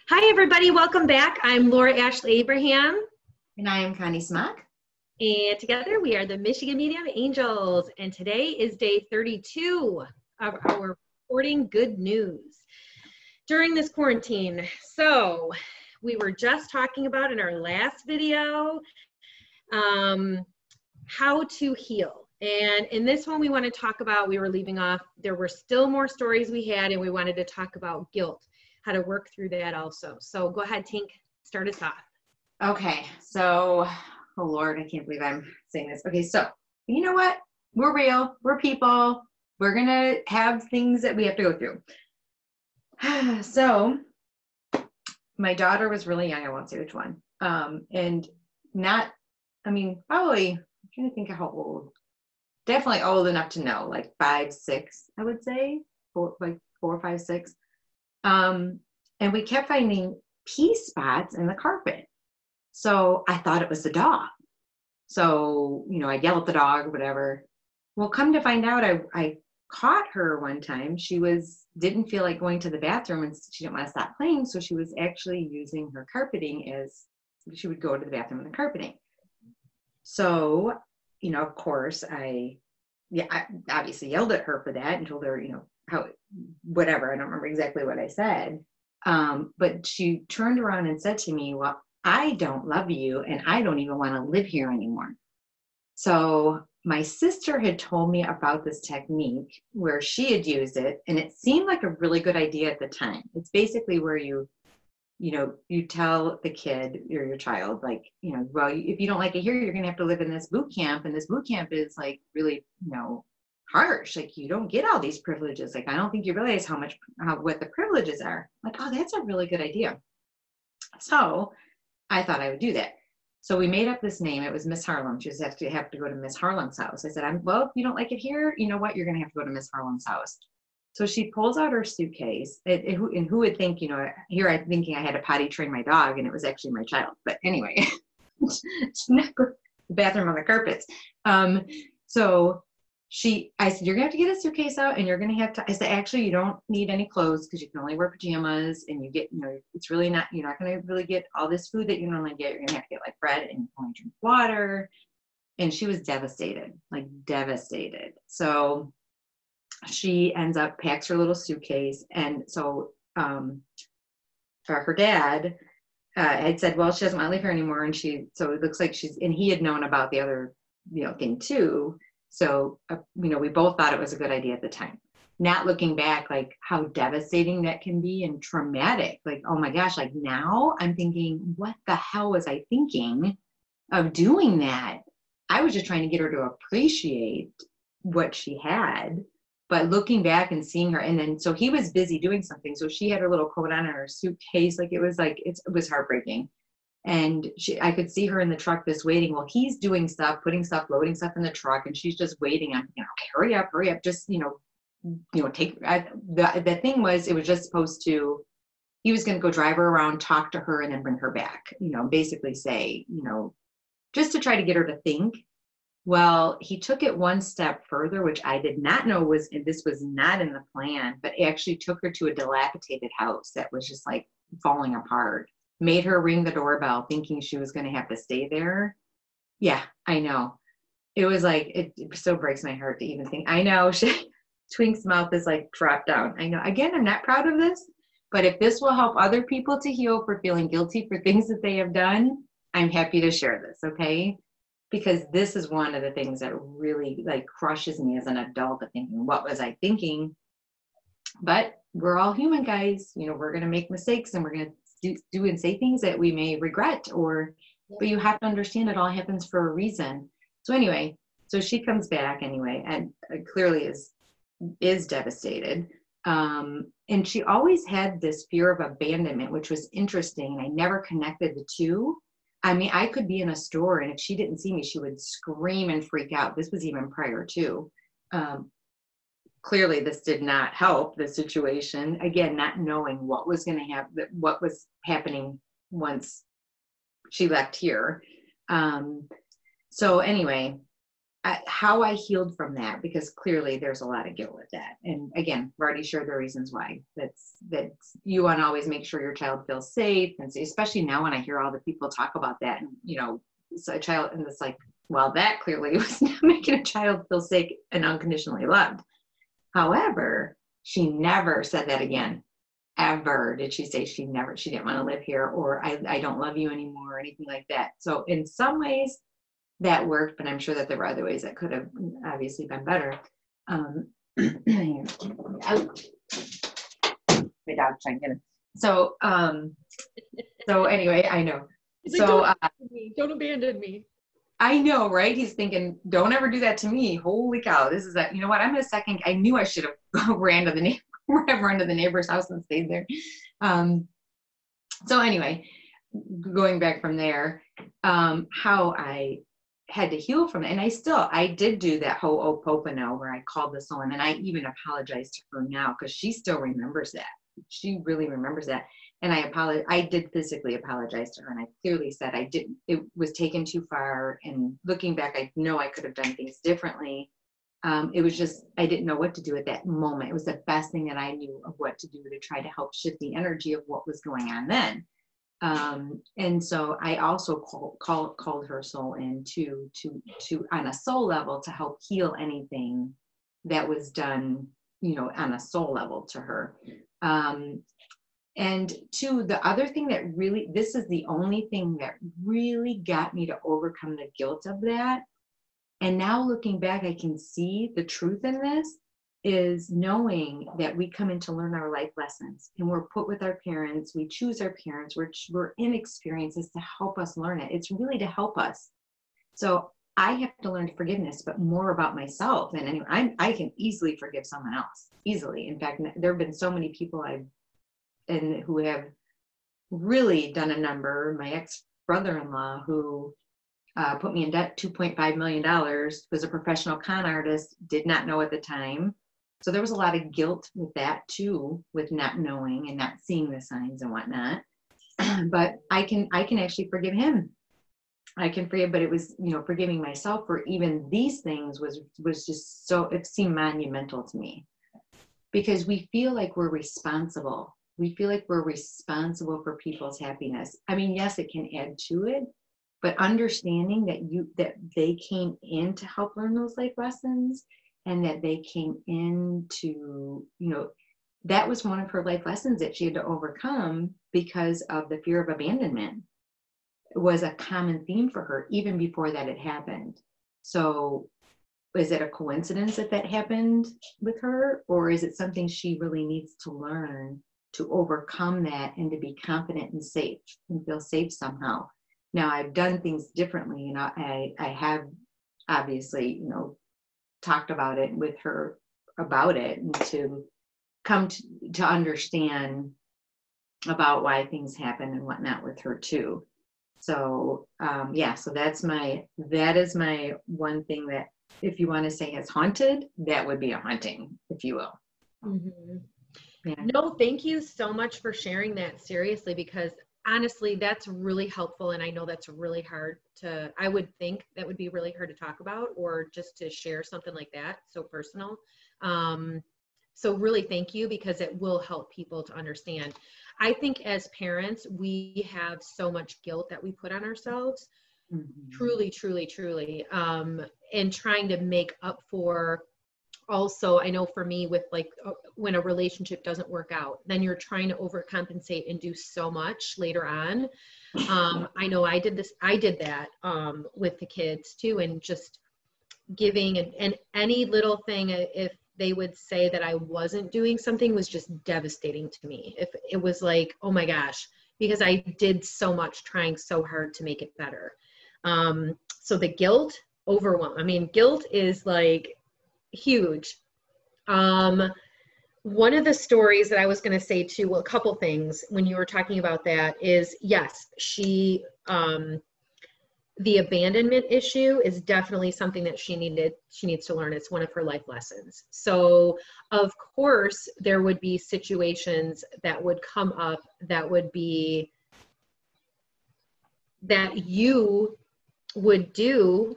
Hi, everybody. Welcome back. I'm Laura Ashley Abraham. And I am Connie Smock. And together we are the Michigan Medium Angels. And today is day 32 of our reporting good news during this quarantine. So we were just talking about in our last video how to heal. And in this one, we want to talk about, we were leaving off, there were still more stories we had, and we wanted to talk about guilt, how to work through that also. So go ahead, Tink, start us off. Okay, so, oh Lord, I can't believe I'm saying this. Okay, so, you know what? We're real, we're people, we're going to have things that we have to go through. So, my daughter was really young, I won't say which one, and not, probably, I'm trying to think of how old. Definitely old enough to know, like 5, 6, I would say, 4, 5, 6. And we kept finding pee spots in the carpet. So I thought it was the dog. So, I yell at the dog, whatever. Well, come to find out, I caught her one time. She didn't feel like going to the bathroom and she didn't want to stop playing. So she was actually using her carpeting as she would go to the bathroom in the carpeting. So, of course, I obviously yelled at her for that and told her, whatever. I don't remember exactly what I said. But she turned around and said to me, well, I don't love you and I don't even want to live here anymore. So my sister had told me about this technique where she had used it and it seemed like a really good idea at the time. It's basically where you tell the kid or your child, like, well, if you don't like it here, you're going to have to live in this boot camp. And this boot camp is like really, harsh. Like you don't get all these privileges. Like, I don't think you realize what the privileges are. Like, oh, that's a really good idea. So I thought I would do that. So we made up this name. It was Miss Harlem. She just have to go to Miss Harlem's house. I said, well, if you don't like it here, you know what? You're going to have to go to Miss Harlem's house. So she pulls out her suitcase, and who would think, here I'm thinking I had to potty train my dog, and it was actually my child. But anyway, she's not going to the bathroom on the carpets. So I said, you're going to have to get a suitcase out, and you're going to have to, I said, actually, you don't need any clothes because you can only wear pajamas, and you get, it's really not, you're not going to really get all this food that you normally get. You're going to have to get like bread, and you can only drink water. And she was devastated, like devastated. So she ends up packs her little suitcase. And so her dad had said, well, she doesn't want to live here anymore. And so it looks like and he had known about the other, thing too. So, we both thought it was a good idea at the time. Not looking back, like how devastating that can be and traumatic. Like, oh my gosh, like now I'm thinking, what the hell was I thinking of doing that? I was just trying to get her to appreciate what she had. But looking back and seeing her, and then, so he was busy doing something. So she had her little coat on in her suitcase. Like, it was heartbreaking. And I could see her in the truck just waiting. Well, he's doing stuff, putting stuff, loading stuff in the truck. And she's just waiting. I'm thinking, hurry up, just, take, the thing was, it was just supposed to, he was going to go drive her around, talk to her, and then bring her back, basically say, just to try to get her to think. Well, he took it one step further, which I did not know this was not in the plan, but actually took her to a dilapidated house that was just like falling apart, made her ring the doorbell thinking she was going to have to stay there. Yeah, I know. It was like, it still breaks my heart to even think. I know. Twink's mouth is like dropped down. I know. Again, I'm not proud of this, but if this will help other people to heal for feeling guilty for things that they have done, I'm happy to share this. Okay. Because this is one of the things that really like crushes me as an adult, of thinking, what was I thinking? But we're all human, guys. We're going to make mistakes and we're going to do and say things that we may regret, but you have to understand it all happens for a reason. So anyway, so she comes back anyway, and clearly is devastated. And she always had this fear of abandonment, which was interesting. I never connected the two. I could be in a store, and if she didn't see me, she would scream and freak out. This was even prior to. Clearly, this did not help the situation. Again, not knowing what was going to happen, what was happening once she left here. So anyway, how I healed from that, because clearly there's a lot of guilt with that. And again, I've already shared the reasons why. That's you want to always make sure your child feels safe, and especially now when I hear all the people talk about that, and so a child, and it's like, well, that clearly was not making a child feel safe and unconditionally loved. However, she never said that again. Ever did she say she didn't want to live here, or I don't love you anymore, or anything like that. So in some ways that worked, but I'm sure that there were other ways that could have obviously been better. My dog's trying to get it. So anyway, I know. He's like, don't abandon me. I know, right? He's thinking, don't ever do that to me. Holy cow. This is that, you know what? I'm in a second. I knew I should have ran to the neighbor's house and stayed there. So anyway, going back from there, how I had to heal from it. And I did do that Ho'oponopono where I called the soul in, and I even apologized to her now because she still remembers that. She really remembers that. And I did physically apologize to her, and I clearly said it was taken too far. And looking back, I know I could have done things differently. It was just, I didn't know what to do at that moment. It was the best thing that I knew of what to do to try to help shift the energy of what was going on then. And so I also called her soul in to on a soul level to help heal anything that was done, on a soul level to her. And two, the other thing that really, this is the only thing that really got me to overcome the guilt of that. And now looking back, I can see the truth in this is knowing that we come in to learn our life lessons, and we're put with our parents. We choose our parents. We're in experiences to help us learn it. It's really to help us. So I have to learn forgiveness, but more about myself. And anyway, I can easily forgive someone else, easily. In fact, there have been so many people who have really done a number. My ex-brother-in-law, who put me in debt $2.5 million, was a professional con artist, did not know at the time. So there was a lot of guilt with that too, with not knowing and not seeing the signs and whatnot. But I can actually forgive him. I can forgive, but it was, forgiving myself for even these things was just so, it seemed monumental to me, because we feel like we're responsible. We feel like we're responsible for people's happiness. I mean, yes, it can add to it, but understanding that they came in to help learn those life lessons, and that they came in to, that was one of her life lessons that she had to overcome because of the fear of abandonment. It was a common theme for her even before that had happened. So is it a coincidence that happened with her, or is it something she really needs to learn to overcome that and to be confident and safe and feel safe somehow? Now, I've done things differently, I have obviously, talked about it with her about it, and to come to understand about why things happen and whatnot with her too. So, so that is my one thing that, if you want to say has haunted, that would be a haunting, if you will. Mm-hmm. Yeah. No, thank you so much for sharing that, seriously, because honestly, that's really helpful. And I know that's really hard I would think that would be really hard to talk about, or just to share something like that, so personal. So really thank you, because it will help people to understand. I think as parents, we have so much guilt that we put on ourselves, truly, and trying to make up for. Also, I know for me, with when a relationship doesn't work out, then you're trying to overcompensate and do so much later on. I know I did that with the kids too, and just giving and any little thing, if they would say that I wasn't doing something, was just devastating to me. If it was like, oh my gosh, because I did so much, trying so hard to make it better. So the guilt guilt is huge. One of the stories that I was going to say too, well, a couple things when you were talking about that is, yes, she, the abandonment issue is definitely something that she needs to learn. It's one of her life lessons. So of course there would be situations that would come up that you would do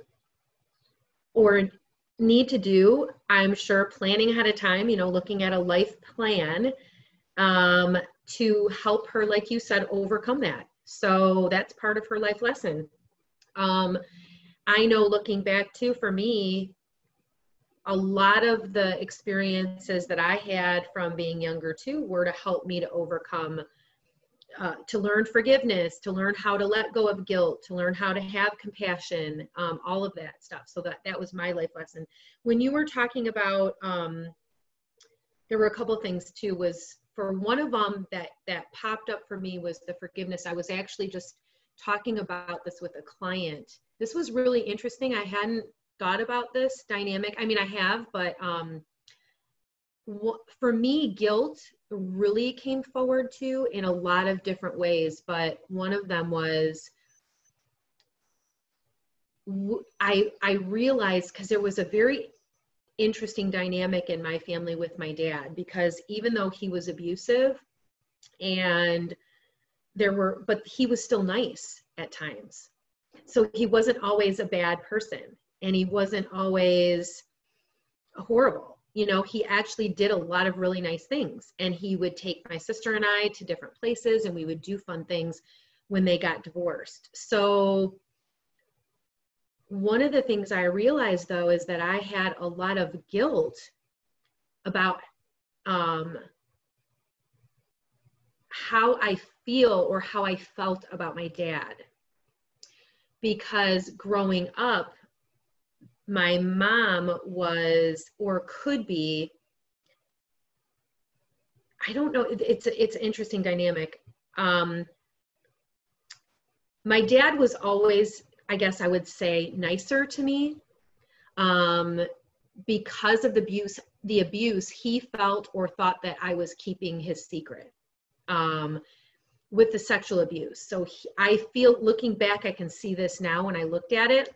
or need to do, I'm sure planning ahead of time, looking at a life plan to help her, like you said, overcome that. So that's part of her life lesson. I know looking back too, for me, a lot of the experiences that I had from being younger too were to help me to overcome, to learn forgiveness, to learn how to let go of guilt, to learn how to have compassion, all of that stuff. So that was my life lesson. When you were talking about, there were a couple of things too, was for one of them that popped up for me was the forgiveness. I was actually just talking about this with a client. This was really interesting. I hadn't thought about this dynamic. I mean, I have, but for me, guilt really came forward too in a lot of different ways. But one of them was, I realized, because there was a very interesting dynamic in my family with my dad, because even though he was abusive and but he was still nice at times. So he wasn't always a bad person, and he wasn't always horrible. He actually did a lot of really nice things, and he would take my sister and I to different places, and we would do fun things when they got divorced. So one of the things I realized though is that I had a lot of guilt about how I feel or how I felt about my dad, because growing up, my mom was, or could be, I don't know, it's an interesting dynamic. My dad was always, I guess I would say, nicer to me. Because of the abuse, he felt or thought that I was keeping his secret with the sexual abuse. So I feel, looking back, I can see this now when I looked at it,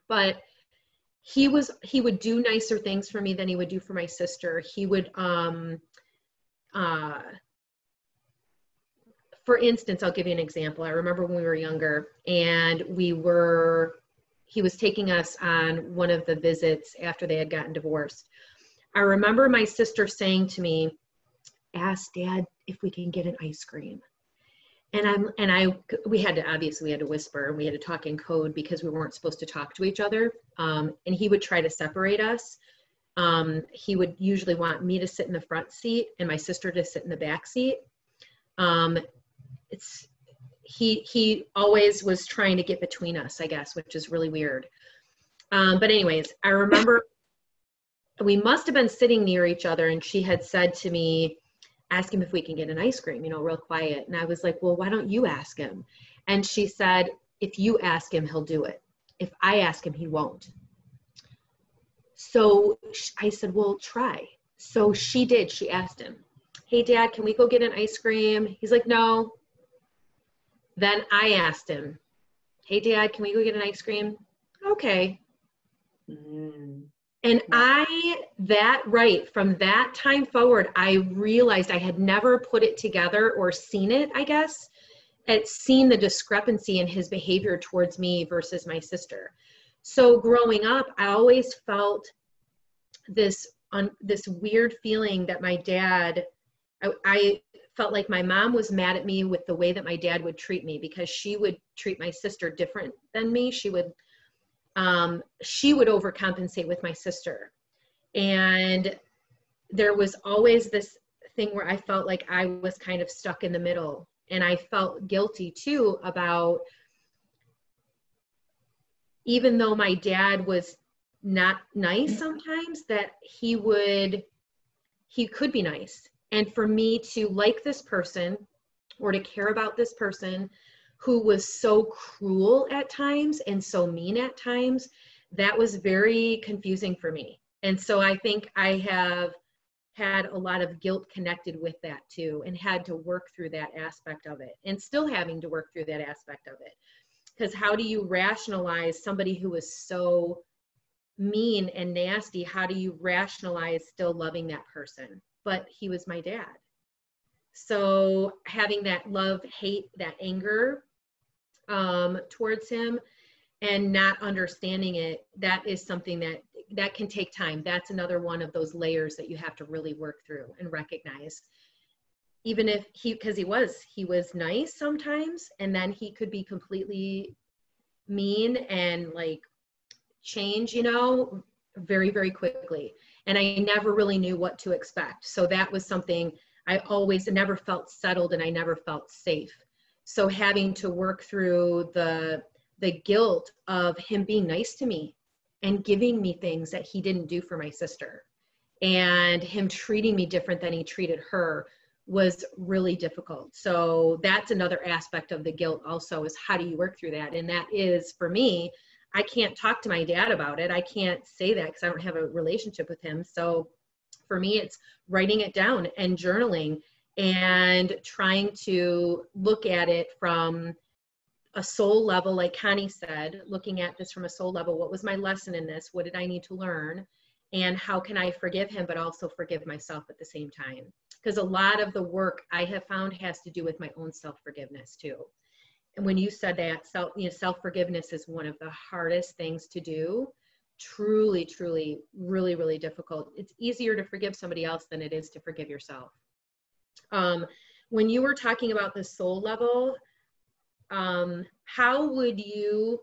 but he would do nicer things for me than he would do for my sister. He would, for instance, I'll give you an example. I remember when we were younger and he was taking us on one of the visits after they had gotten divorced. I remember my sister saying to me, "Ask Dad if we can get an ice cream." And we had to whisper, and we had to talk in code because we weren't supposed to talk to each other. And he would try to separate us. He would usually want me to sit in the front seat and my sister to sit in the back seat. He always was trying to get between us, I guess, which is really weird. But anyways, I remember we must have been sitting near each other, and she had said to me, "Ask him if we can get an ice cream," real quiet. And I was like, "Well, why don't you ask him?" And she said, "If you ask him, he'll do it. If I ask him, he won't." So I said, "Well, try." So she did. She asked him, "Hey, Dad, can we go get an ice cream?" He's like, "No." Then I asked him, "Hey, Dad, can we go get an ice cream?" "Okay." And from that time forward, I realized I had never put it together or seen it, I guess, seen the discrepancy in his behavior towards me versus my sister. So growing up, I always felt this weird feeling that my dad, I felt like my mom was mad at me with the way that my dad would treat me, because she would treat my sister different than me. She would overcompensate with my sister. And there was always this thing where I felt like I was kind of stuck in the middle. And I felt guilty too about, even though my dad was not nice sometimes, that he could be nice. And for me to like this person or to care about this person who was so cruel at times and so mean at times, that was very confusing for me. And so I think I have had a lot of guilt connected with that too, and had to work through that aspect of it, and still having to work through that aspect of it. Because how do you rationalize somebody who is so mean and nasty? How do you rationalize still loving that person? But he was my dad. So having that love, hate, that anger towards him, and not understanding it, that is something that can take time. That's another one of those layers that you have to really work through and recognize. Even if because he was nice sometimes, and then he could be completely mean and like change, very, very quickly. And I never really knew what to expect. So that was something I always never felt settled, and I never felt safe. So having to work through the guilt of him being nice to me and giving me things that he didn't do for my sister, and him treating me different than he treated her, was really difficult. So that's another aspect of the guilt also, is how do you work through that? And that is, for me, I can't talk to my dad about it. I can't say that because I don't have a relationship with him. So for me, it's writing it down and journaling and trying to look at it from a soul level, like Connie said, looking at this from a soul level. What was my lesson in this? What did I need to learn? And how can I forgive him, but also forgive myself at the same time? Because a lot of the work I have found has to do with my own self-forgiveness too. And when you said that, self-forgiveness is one of the hardest things to do. Truly, truly, really, really difficult. It's easier to forgive somebody else than it is to forgive yourself. When you were talking about the soul level, how would you,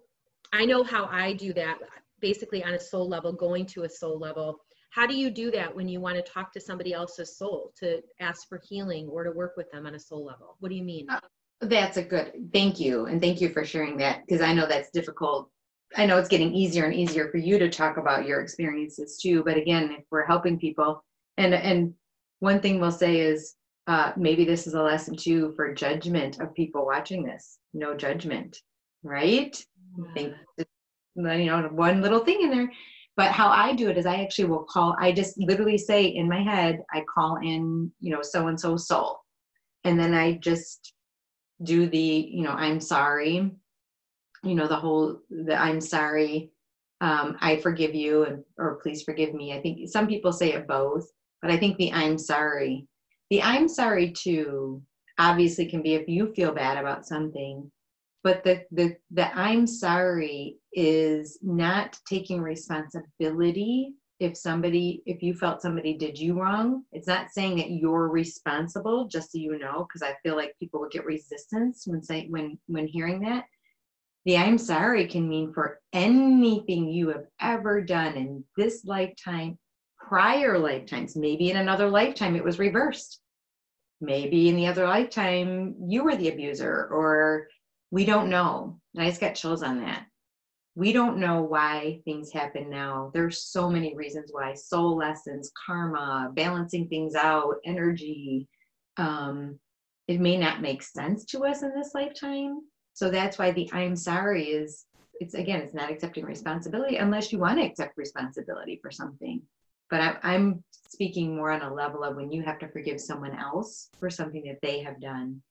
I know how I do that, basically on a soul level, going to a soul level. How do you do that when you want to talk to somebody else's soul, to ask for healing or to work with them on a soul level? What do you mean? That's a good, thank you. And thank you for sharing that, because I know that's difficult. I know it's getting easier and easier for you to talk about your experiences too. But again, if we're helping people, and one thing we'll say is, maybe this is a lesson too for judgment of people watching this. No judgment, right? I think, one little thing in there. But how I do it is I actually will call, I just literally say in my head, I call in, so-and-so soul. And then I just do the, I'm sorry, the I'm sorry, I forgive you, or please forgive me. I think some people say it both, but I think the I'm sorry too, obviously can be if you feel bad about something, but the I'm sorry is not taking responsibility. If you felt somebody did you wrong, it's not saying that you're responsible, just so you know, because I feel like people would get resistance when hearing that. The I'm sorry can mean for anything you have ever done in this lifetime, prior lifetimes. Maybe in another lifetime it was reversed. Maybe in the other lifetime you were the abuser, or we don't know. And I just got chills on that. We don't know why things happen now. There's so many reasons why. Soul lessons, karma, balancing things out, energy. It may not make sense to us in this lifetime. So that's why the I'm sorry it's not accepting responsibility unless you want to accept responsibility for something. But I'm speaking more on a level of when you have to forgive someone else for something that they have done.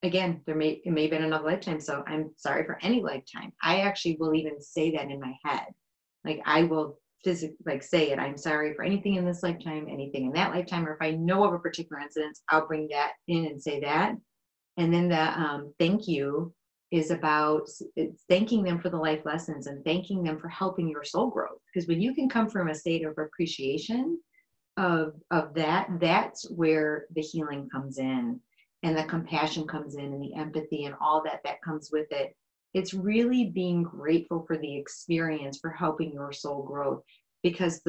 Again, it may have been another lifetime, so I'm sorry for any lifetime. I actually will even say that in my head. Like I will physically say it. I'm sorry for anything in this lifetime, anything in that lifetime, or if I know of a particular incident, I'll bring that in and say that. And then the thank you is about thanking them for the life lessons and thanking them for helping your soul growth. Because when you can come from a state of appreciation of that, that's where the healing comes in. And the compassion comes in, and the empathy and all that comes with it. It's really being grateful for the experience, for helping your soul grow. Because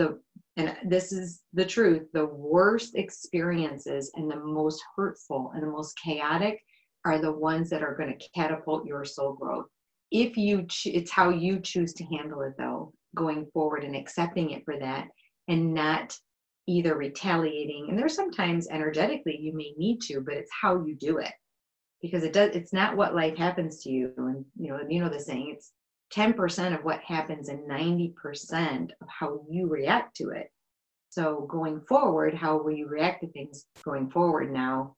and this is the truth, the worst experiences and the most hurtful and the most chaotic are the ones that are going to catapult your soul growth. It's how you choose to handle it though, going forward and accepting it for that, and not either retaliating. And there's sometimes energetically you may need to, but it's how you do it, because it's not what life happens to you. And the saying, it's 10% of what happens and 90% of how you react to it. So going forward, how will you react to things going forward now?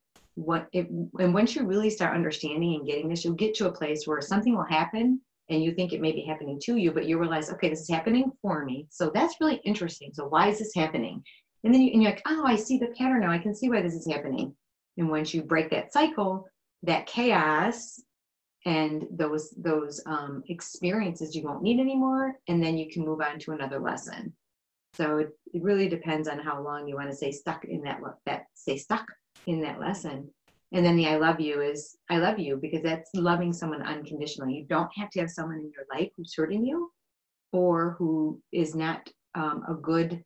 And once you really start understanding and getting this, you'll get to a place where something will happen and you think it may be happening to you, but you realize, okay, this is happening for me. So that's really interesting. So why is this happening? And then you're like, oh, I see the pattern now. I can see why this is happening. And once you break that cycle, that chaos and those experiences you won't need anymore, and then you can move on to another lesson. So it really depends on how long you want to stay stuck in that lesson. And then the I love you is I love you, because that's loving someone unconditionally. You don't have to have someone in your life who's hurting you or who is not a good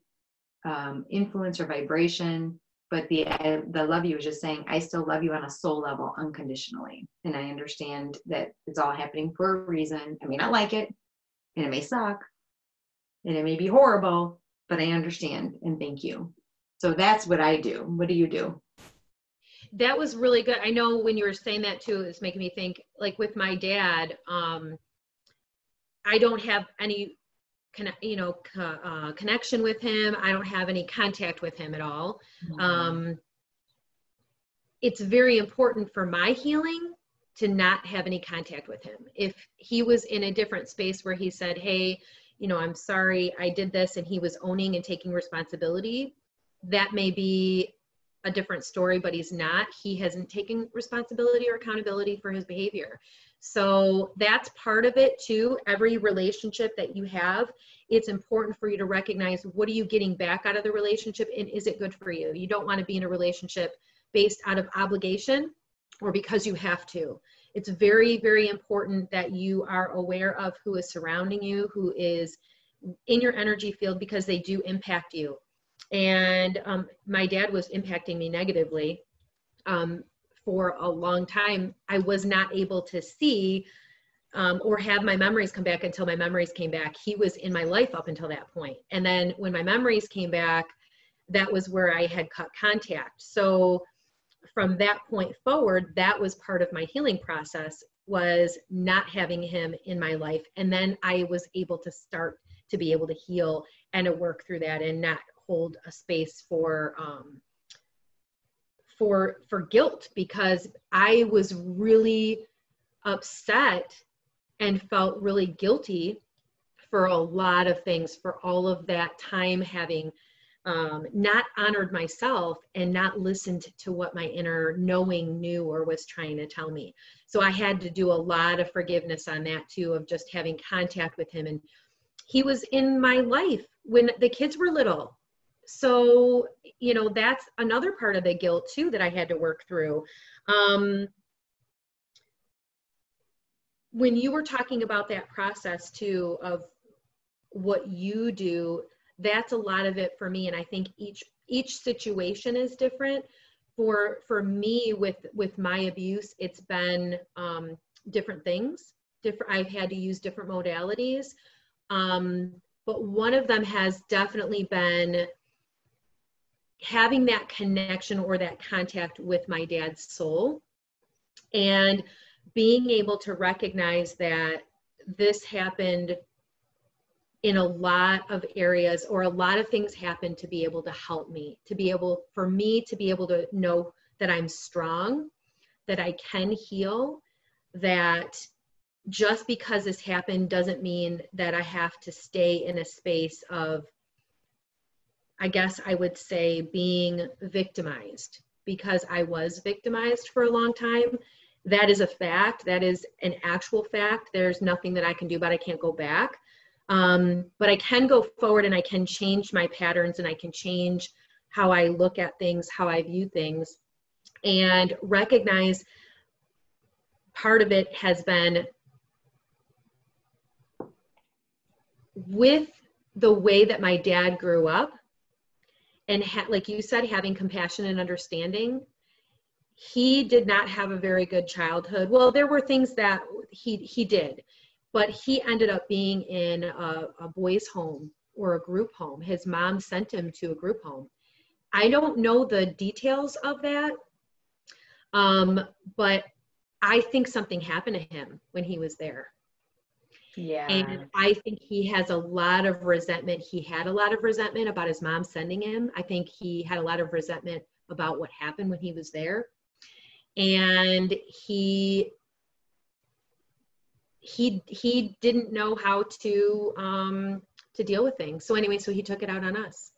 influence or vibration. But the love you is just saying, I still love you on a soul level unconditionally. And I understand that it's all happening for a reason. I may not like it, and it may suck, and it may be horrible, but I understand, and thank you. So that's what I do. What do you do? That was really good. I know when you were saying that too, it's making me think, like with my dad, I don't have any connection with him. I don't have any contact with him at all. It's very important for my healing to not have any contact with him. If he was in a different space where he said, hey, I'm sorry, I did this, and he was owning and taking responsibility, that may be a different story, but he's not. He hasn't taken responsibility or accountability for his behavior. So that's part of it too. Every relationship that you have, it's important for you to recognize, what are you getting back out of the relationship, and is it good for you? You don't want to be in a relationship based out of obligation or because you have to. It's very, very important that you are aware of who is surrounding you, who is in your energy field, because they do impact you. And my dad was impacting me negatively for a long time. I was not able to see or have my memories come back until my memories came back. He was in my life up until that point. And then when my memories came back, that was where I had cut contact. So from that point forward, that was part of my healing process, was not having him in my life. And then I was able to start to be able to heal and to work through that and not hold a space for guilt, because I was really upset and felt really guilty for a lot of things, for all of that time having not honored myself and not listened to what my inner knowing knew or was trying to tell me. So I had to do a lot of forgiveness on that too, of just having contact with him. And he was in my life when the kids were little. So, that's another part of the guilt too that I had to work through. When you were talking about that process too, of what you do, that's a lot of it for me. And I think each situation is different. For me with my abuse, it's been different things. I've had to use different modalities. But one of them has definitely been having that connection or that contact with my dad's soul, and being able to recognize that this happened in a lot of areas, or a lot of things happened to be able to help me, for me to be able to know that I'm strong, that I can heal, that just because this happened doesn't mean that I have to stay in a space of, I guess I would say, being victimized, because I was victimized for a long time. That is a fact. That is an actual fact. There's nothing that I can do about it. I can't go back. But I can go forward, and I can change my patterns, and I can change how I look at things, how I view things, and recognize part of it has been with the way that my dad grew up, and like you said, having compassion and understanding. He did not have a very good childhood. Well, there were things that he did, but he ended up being in a boys' home or a group home. His mom sent him to a group home. I don't know the details of that, but I think something happened to him when he was there. Yeah. And I think he has a lot of resentment. He had a lot of resentment about his mom sending him. I think he had a lot of resentment about what happened when he was there. And he didn't know how to deal with things. So anyway, so he took it out on us,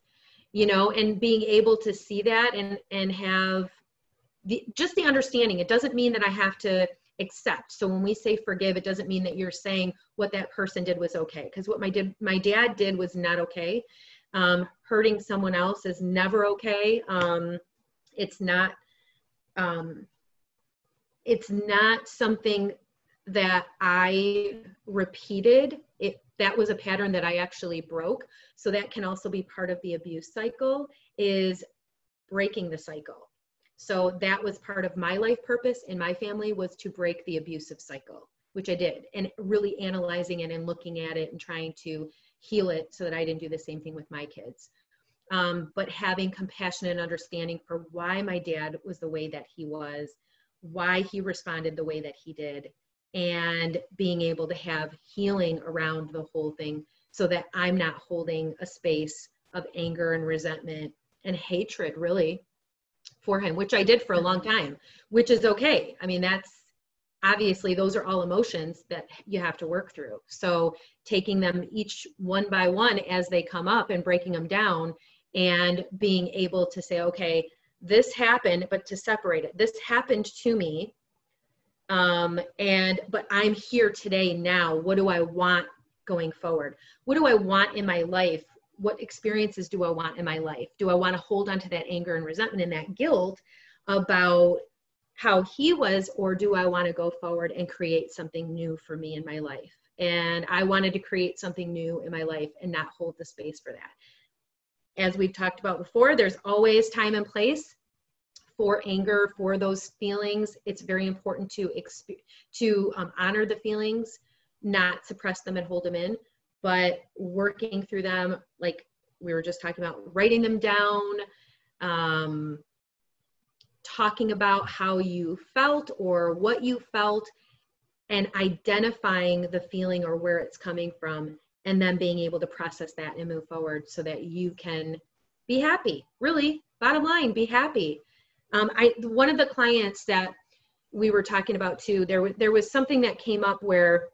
and being able to see that and have just the understanding. It doesn't mean that I have to accept. So when we say forgive, it doesn't mean that you're saying what that person did was okay. Because what my dad did was not okay. Hurting someone else is never okay. It's not something that I repeated. That was a pattern that I actually broke. So that can also be part of the abuse cycle, is breaking the cycle. So that was part of my life purpose in my family, was to break the abusive cycle, which I did, and really analyzing it and looking at it and trying to heal it so that I didn't do the same thing with my kids. But having compassion and understanding for why my dad was the way that he was, why he responded the way that he did, and being able to have healing around the whole thing so that I'm not holding a space of anger and resentment and hatred really for him, which I did for a long time, which is okay. I mean, that's obviously, those are all emotions that you have to work through. So taking them each one by one as they come up and breaking them down and being able to say, okay, this happened, but to separate it. This happened to me. But I'm here today now. What do I want going forward? What do I want in my life? What experiences do I want in my life? Do I want to hold on to that anger and resentment and that guilt about how he was, or do I want to go forward and create something new for me in my life? And I wanted to create something new in my life and not hold the space for that. As we've talked about before, there's always time and place for anger, for those feelings. It's very important to honor the feelings, not suppress them and hold them in, but working through them, like we were just talking about, writing them down, talking about how you felt or what you felt, and identifying the feeling or where it's coming from, and then being able to process that and move forward so that you can be happy. Really, bottom line, be happy. One of the clients that we were talking about too, there was something that came up where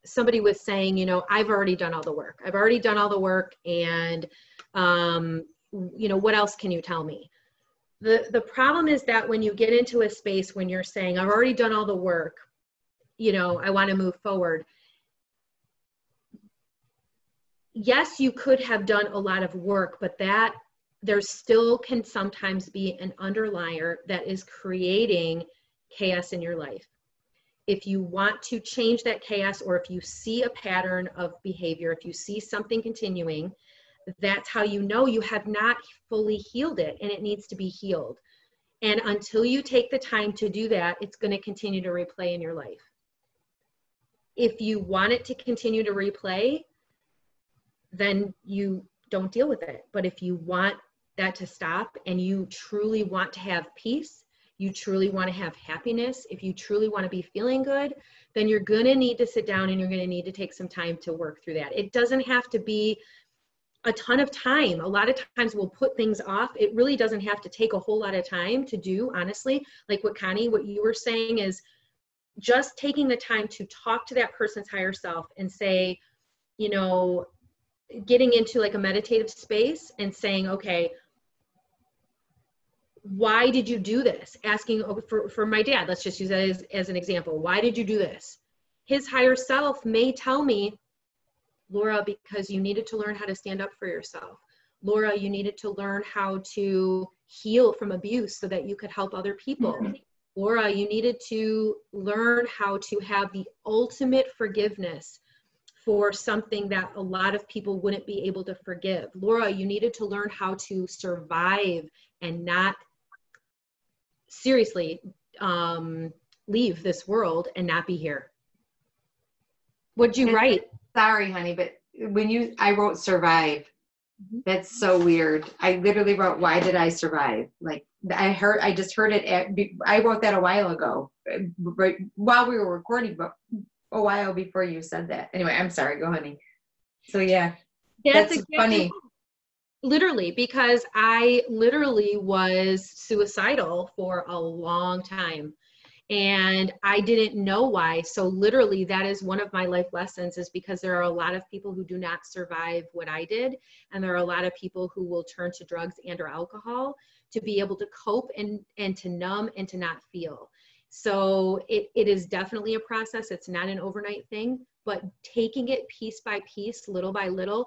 somebody was saying, you know, I've already done all the work. I've already done all the work, and you know, what else can you tell me? The problem is that when you get into a space when you're saying, I've already done all the work, you know, I want to move forward. Yes, you could have done a lot of work, but that there still can sometimes be an underlier that is creating chaos in your life. If you want to change that chaos, or if you see a pattern of behavior, if you see something continuing, that's how you know you have not fully healed it, and it needs to be healed. And until you take the time to do that, it's going to continue to replay in your life. If you want it to continue to replay, then you don't deal with it. But if you want that to stop, and you truly want to have peace, you truly want to have happiness, if you truly want to be feeling good, then you're going to need to sit down and you're going to need to take some time to work through that. It doesn't have to be a ton of time. A lot of times we'll put things off. It really doesn't have to take a whole lot of time to do, honestly. Like what Connie, what you were saying is just taking the time to talk to that person's higher self and say, you know, getting into like a meditative space and saying, okay, why did you do this? Asking for my dad, let's just use that as an example. Why did you do this? His higher self may tell me, Laura, because you needed to learn how to stand up for yourself. Laura, you needed to learn how to heal from abuse so that you could help other people. Mm-hmm. Laura, you needed to learn how to have the ultimate forgiveness for something that a lot of people wouldn't be able to forgive. Laura, you needed to learn how to survive and not seriously leave this world and not be here. What'd you write? Sorry, honey, but I wrote survive. Mm-hmm. That's so weird. I literally wrote, why did I survive? Like I just heard it. I wrote that a while ago, right while we were recording, but a while before you said that. Anyway, I'm sorry. Go, honey. So yeah, that's exactly funny. Literally, because I literally was suicidal for a long time. And I didn't know why. So literally that is one of my life lessons, is because there are a lot of people who do not survive what I did. And there are a lot of people who will turn to drugs and or alcohol to be able to cope and to numb and to not feel. So it is definitely a process. It's not an overnight thing, but taking it piece by piece, little by little,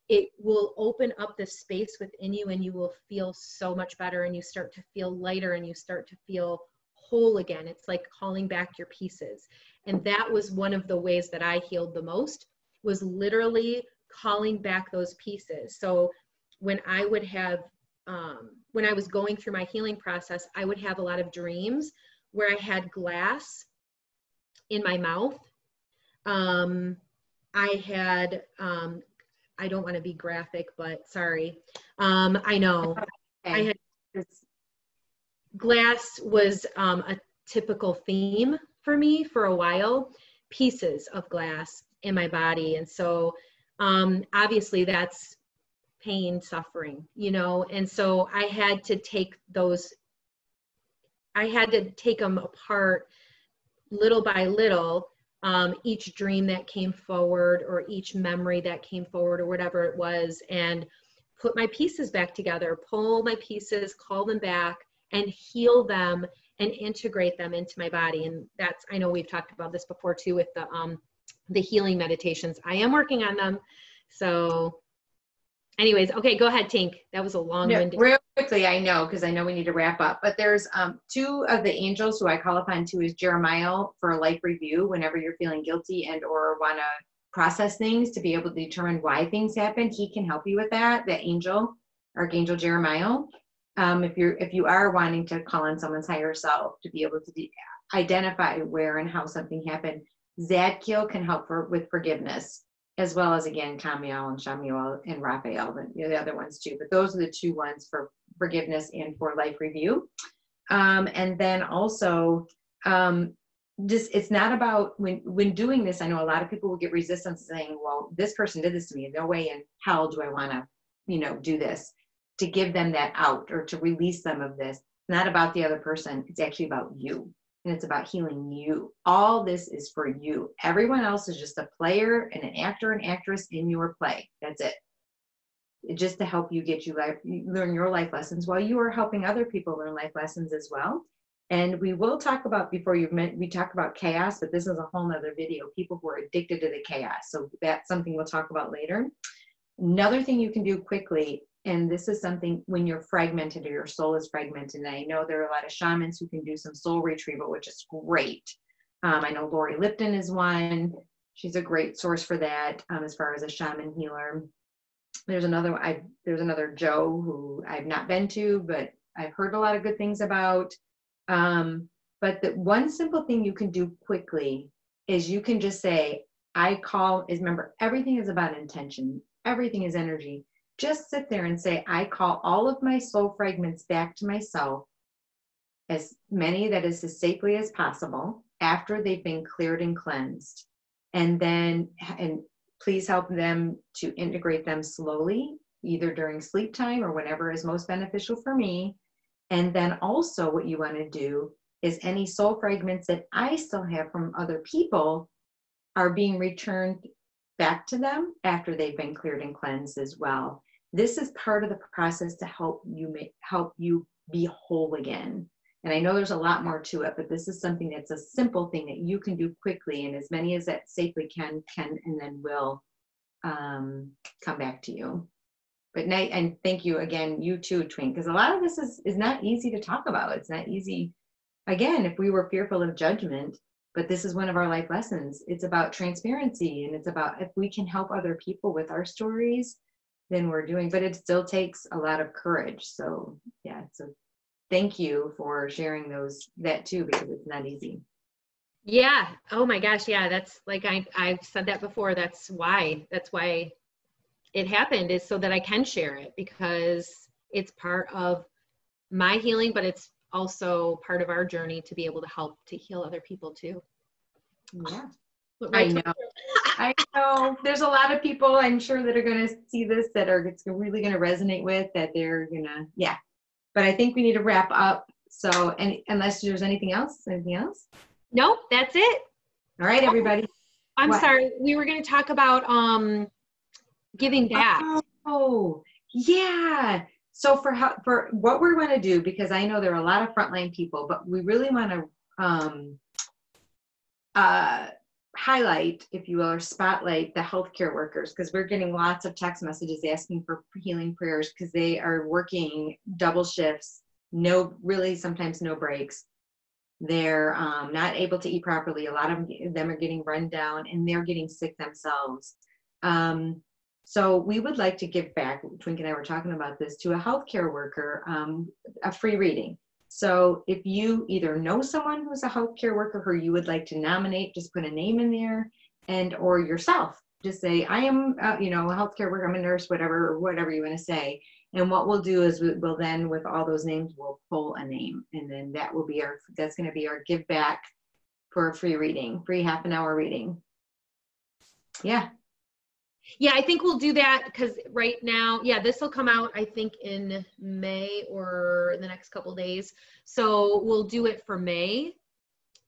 it will open up the space within you, and you will feel so much better, and you start to feel lighter, and you start to feel whole again. It's like calling back your pieces. And that was one of the ways that I healed the most, was literally calling back those pieces. So when I would have, when I was going through my healing process, I would have a lot of dreams where I had glass in my mouth. I had, I don't want to be graphic, but sorry. I know. Okay. I had, glass was a typical theme for me for a while, pieces of glass in my body. And so obviously that's pain, suffering, you know, and so I had to take those, I had to take them apart little by little, each dream that came forward or each memory that came forward or whatever it was, and put my pieces back together, pull my pieces, call them back, and heal them and integrate them into my body. And that's, I know we've talked about this before too with the healing meditations. I am working on them. So anyways, okay, go ahead, Tink. That was a long-winded. Real quickly, I know, because I know we need to wrap up, but there's two of the angels who I call upon too is Jeremiah for a life review whenever you're feeling guilty and or want to process things to be able to determine why things happen. He can help you with that, the angel, Archangel Jeremiah. If you are wanting to call on someone's higher self to be able to identify where and how something happened, Zadkiel can help with forgiveness, as well as, again, Kamiel and Shamiel and Raphael, but the other ones too. But those are the two ones for forgiveness and for life review. And then also, it's not about, when doing this, I know a lot of people will get resistance saying, well, this person did this to me. No way in hell do I want to, do this. To give them that out or to release them of this. It's not about the other person. It's actually about you. And it's about healing you. All this is for you. Everyone else is just a player and an actor and actress in your play. That's it. It's just to help you learn your life lessons while you are helping other people learn life lessons as well. And we will talk about, we talk about chaos, but this is a whole nother video, people who are addicted to the chaos. So that's something we'll talk about later. Another thing you can do quickly, and this is something when you're fragmented or your soul is fragmented. And I know there are a lot of shamans who can do some soul retrieval, which is great. I know Lori Lipton is one. She's a great source for that as far as a shaman healer. There's another Joe who I've not been to, but I've heard a lot of good things about. But the one simple thing you can do quickly is you can just say, remember, everything is about intention. Everything is energy. Just sit there and say, I call all of my soul fragments back to myself, as many that is as safely as possible after they've been cleared and cleansed. And please help them to integrate them slowly, either during sleep time or whenever is most beneficial for me. And then also what you want to do is any soul fragments that I still have from other people are being returned back to them after they've been cleared and cleansed as well. This is part of the process to help you be whole again. And I know there's a lot more to it, but this is something that's a simple thing that you can do quickly, and as many as that safely can and then will come back to you. But and thank you again, you too, Twink, because a lot of this is not easy to talk about. It's not easy. Again, if we were fearful of judgment, but this is one of our life lessons. It's about transparency, and it's about if we can help other people with our stories, then we're doing, but it still takes a lot of courage. So yeah, so thank you for sharing that too, because it's not easy. Yeah. Oh my gosh. Yeah. That's like, I've said that before. That's why it happened, is so that I can share it, because it's part of my healing, but it's also part of our journey to be able to help to heal other people too. Yeah. I know. I know there's a lot of people I'm sure that are going to see this that it's really going to resonate with, that they're going to, yeah. But I think we need to wrap up. So, unless there's anything else? Nope, that's it. All right, everybody. I'm sorry. We were going to talk about giving back. Oh, yeah. So for what we're going to do, because I know there are a lot of frontline people, but we really want to highlight, if you will, or spotlight the healthcare workers, because we're getting lots of text messages asking for healing prayers because they are working double shifts, really sometimes no breaks. They're not able to eat properly. A lot of them are getting run down and they're getting sick themselves. So we would like to give back, Twink and I were talking about this, to a healthcare worker, a free reading. So if you either know someone who's a healthcare worker who you would like to nominate, just put a name in there, and or yourself, just say, I am, a healthcare worker, I'm a nurse, whatever you want to say. And what we'll do is we'll then, with all those names, we'll pull a name, and then that's going to be our give back for a free reading, free half an hour reading. Yeah. Yeah, I think we'll do that because right now, this will come out, I think, in May or in the next couple of days. So we'll do it for May,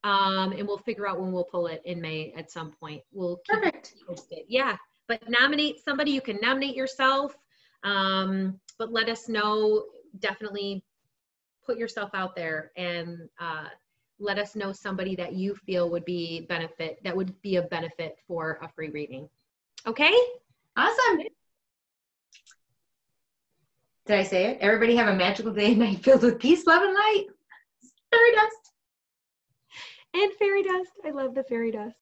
and we'll figure out when we'll pull it in May at some point. We'll keep it posted. Yeah, but nominate somebody. You can nominate yourself, but let us know. Definitely put yourself out there and let us know somebody that you feel would be a benefit for a free reading. Okay? Awesome. Did I say it? Everybody have a magical day and night filled with peace, love, and light. Fairy dust. And fairy dust. I love the fairy dust.